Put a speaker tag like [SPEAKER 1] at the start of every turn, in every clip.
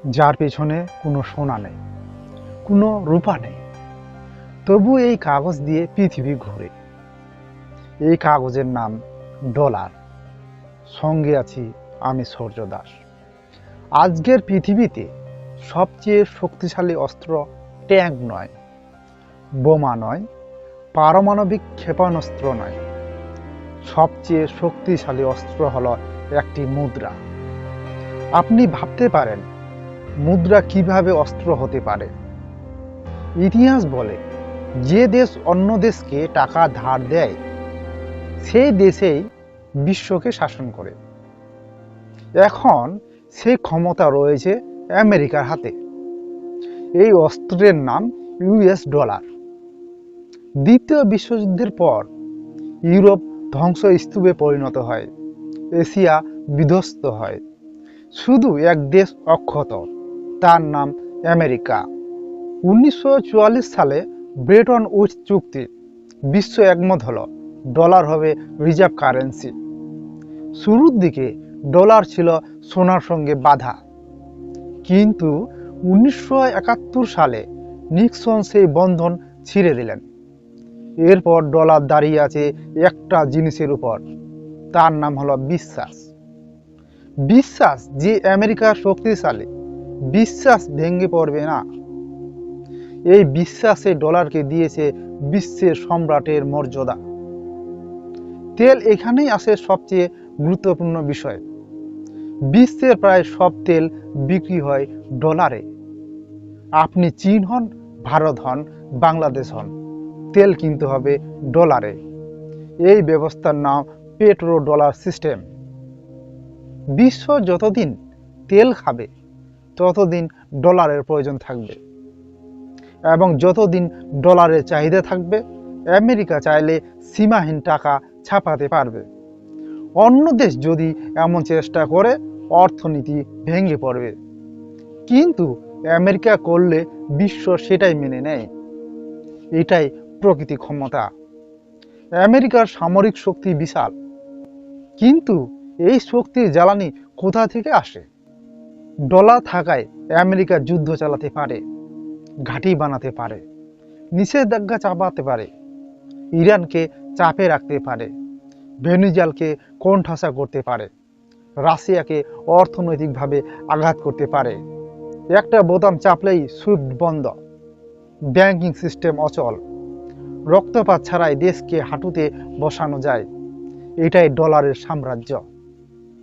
[SPEAKER 1] যার পেছনে কোনো সোনা নেই, কোনো রূপা নেই, তবু এই কাগজ দিয়ে পৃথিবী ঘুরে। এই কাগজের নাম ডলার। সঙ্গে আছি আমি সূর্য দাস। আজকের পৃথিবীতে সবচেয়ে শক্তিশালী অস্ত্র ট্যাঙ্ক নয়, বোমা নয়, পারমাণবিক ক্ষেপণাস্ত্র নয়। সবচেয়ে শক্তিশালী অস্ত্র হলো একটি মুদ্রা। আপনি ভাবতে পারেন মুদ্রা কিভাবে অস্ত্র হতে পারে? ইতিহাস বলে যে দেশ অন্য দেশকে টাকা ধার দেয় সেই দেশেই বিশ্বকে শাসন করে। এখন সেই ক্ষমতা রয়েছে আমেরিকার হাতে। এই অস্ত্রের নাম ইউএস ডলার। দ্বিতীয় বিশ্বযুদ্ধের পর ইউরোপ ধ্বংসস্তূপে পরিণত হয়, এশিয়া বিধ্বস্ত হয়। শুধু এক দেশ অক্ষত, তার নাম আমেরিকা। 1944 সালে ব্রেটন উডস চুক্তি বিশ্ব একমত হলো ডলার হবে রিজার্ভ কারেন্সি। শুরুর দিকে ডলার ছিল সোনার সঙ্গে বাঁধা, কিন্তু 1971 সালে নিক্সন সেই বন্ধন ছিঁড়ে দিলেন। এরপর ডলার দাঁড়িয়ে আছে একটা জিনিসের উপর, তার নাম হলো বিশ্বাস। বিশ্বাস যে আমেরিকা শক্তিশালী, বিশ্বাস ভেঙে পড়বে না। এই বিশ্বাসে ডলারকে দিয়েছে বিশ্বের সম্রাটের মর্যাদা। তেল এখানেই আসে সবচেয়ে গুরুত্বপূর্ণ বিষয়। বিশ্বের প্রায় সব তেল বিক্রি হয় ডলারে। আপনি চীন হন, ভারত হন, বাংলাদেশ হন, তেল কিনতে হবে ডলারে। এই ব্যবস্থার নাম পেট্রো ডলার সিস্টেম। বিশ্ব যতদিন তেল খাবে ততদিন ডলারের প্রয়োজন থাকবে, এবং যতদিন ডলারের চাহিদা থাকবে আমেরিকা চাইলে সীমাহীন টাকা ছাপাতে পারবে। অন্য দেশ যদি এমন চেষ্টা করে অর্থনীতি ভেঙে পড়বে, কিন্তু আমেরিকা করলে বিশ্ব সেটাই মেনে নেয়। এটাই প্রকৃতি ক্ষমতা। আমেরিকার সামরিক শক্তি বিশাল, কিন্তু এই শক্তির জ্বালানি কোথা থেকে আসে? ডলার থাকায় আমেরিকা যুদ্ধ চালাতে পারে, ঘাঁটি বানাতে পারে, নিষেধাজ্ঞা চাপাতে পারে, ইরানকে চাপে রাখতে পারে, ভেনেজুয়েলাকে কোণঠাসা করতে পারে, রাশিয়াকে অর্থনৈতিকভাবে আঘাত করতে পারে। একটা বোতাম চাপলেই সুইফট বন্ধ, ব্যাংকিং সিস্টেম অচল, রক্তপাত ছাড়াই দেশকে হাঁটুতে বসানো যায়। এটাই ডলারের সাম্রাজ্য।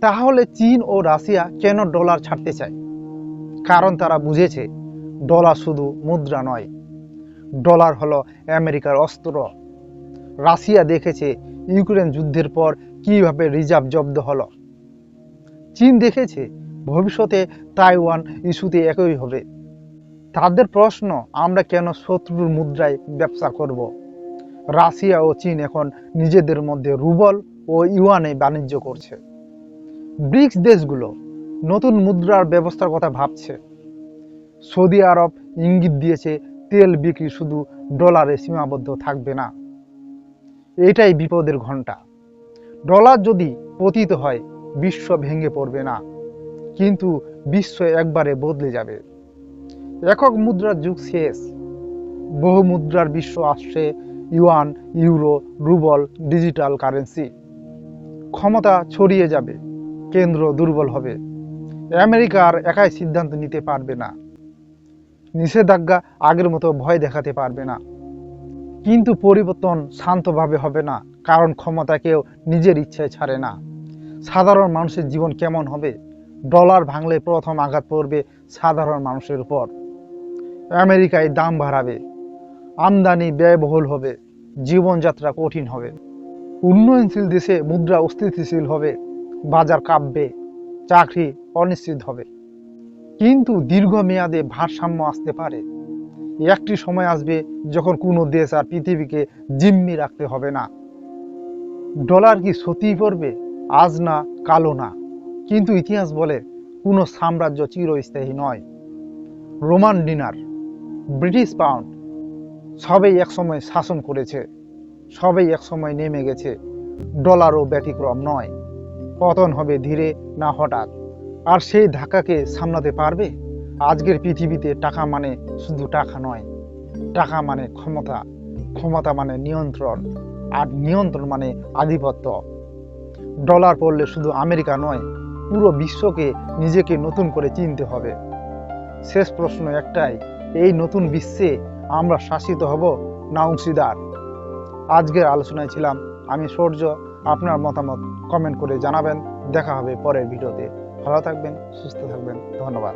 [SPEAKER 1] তাহলে চীন ও রাশিয়া কেন ডলার ছাড়তে চায়? কারণ তারা বুঝেছে ডলার শুধু মুদ্রা নয়, ডলার হলো আমেরিকার অস্ত্র। রাশিয়া দেখেছে ইউক্রেন যুদ্ধের পর কিভাবে রিজার্ভ জব্দ হলো। চীন দেখেছে ভবিষ্যতে তাইওয়ান ইস্যুতে একই হবে। তাদের প্রশ্ন, আমরা কেন শত্রুর মুদ্রায় ব্যবসা করব? রাশিয়া ও চীন এখন নিজেদের মধ্যে রুবল ও ইউয়ানে বাণিজ্য করছে। ব্রিক্স দেশগুলো নতুন মুদ্রার ব্যবস্থার কথা ভাবছে। সৌদি আরব ইঙ্গিত দিয়েছে তেল বিক্রি শুধু ডলারে সীমাবদ্ধ থাকবে না। এটাই বিপদের ঘণ্টা। ডলার যদি পতিত হয় বিশ্ব ভেঙে পড়বে না, কিন্তু বিশ্ব একবারে বদলে যাবে। একক মুদ্রার যুগ শেষ, বহু মুদ্রার বিশ্ব আসছে। Yuan, euro, rouble, digital currency. ক্ষমতা ছড়িয়ে যাবে, কেন্দ্র দুর্বল হবে। আমেরিকা আর একাই সিদ্ধান্ত নিতে পারবে না, নিষেধাজ্ঞা আগের মতো ভয় দেখাতে পারবে না। কিন্তু পরিবর্তন শান্তভাবে হবে না, কারণ ক্ষমতা কেউ নিজের ইচ্ছায় ছাড়ে না। সাধারণ মানুষের জীবন কেমন হবে? ডলার ভাঙলে প্রথম আঘাত পড়বে সাধারণ মানুষের উপর। আমেরিকায় দাম বাড়াবে, আমদানি ব্যয়বহুল হবে, জীবনযাত্রা কঠিন হবে। উন্নয়নশীল দেশে মুদ্রা অস্থিতিশীল হবে, বাজার কাঁপবে, চাকরি অনিশ্চিত হবে। কিন্তু দীর্ঘমেয়াদে ভারসাম্য আসতে পারে। একটি সময় আসবে যখন কোনো দেশ আর পৃথিবীকে জিম্মি রাখতে হবে না। ডলার কি সত্যিই পড়বে? আজ না, কালো না, কিন্তু ইতিহাস বলে কোনো সাম্রাজ্য চিরস্থায়ী নয়। রোমান ডিনার, ব্রিটিশ পাউন্ড, সবাই একসময় শাসন করেছে, সবাই একসময় নেমে গেছে। ডলারও ব্যতিক্রম নয়। পতন হবে ধীরে, না হঠাৎ। আর সেই ধাক্কাকে সামলাতে পারবে? আজকের পৃথিবীতে টাকা মানে শুধু টাকা নয়, টাকা মানে ক্ষমতা, ক্ষমতা মানে নিয়ন্ত্রণ, আর নিয়ন্ত্রণ মানে আধিপত্য। ডলার পড়লে শুধু আমেরিকা নয়, পুরো বিশ্বকে নিজেকে নতুন করে চিনতে হবে। শেষ প্রশ্ন একটাই, এই নতুন বিশ্বে আমরা শাসিত হব না অংশীদার? আজকের আলোচনায় ছিলাম আমি সূর্য। আপনার মতামত কমেন্ট করে জানাবেন। দেখা হবে পরের ভিডিওতে। ভালো থাকবেন, সুস্থ থাকবেন। ধন্যবাদ।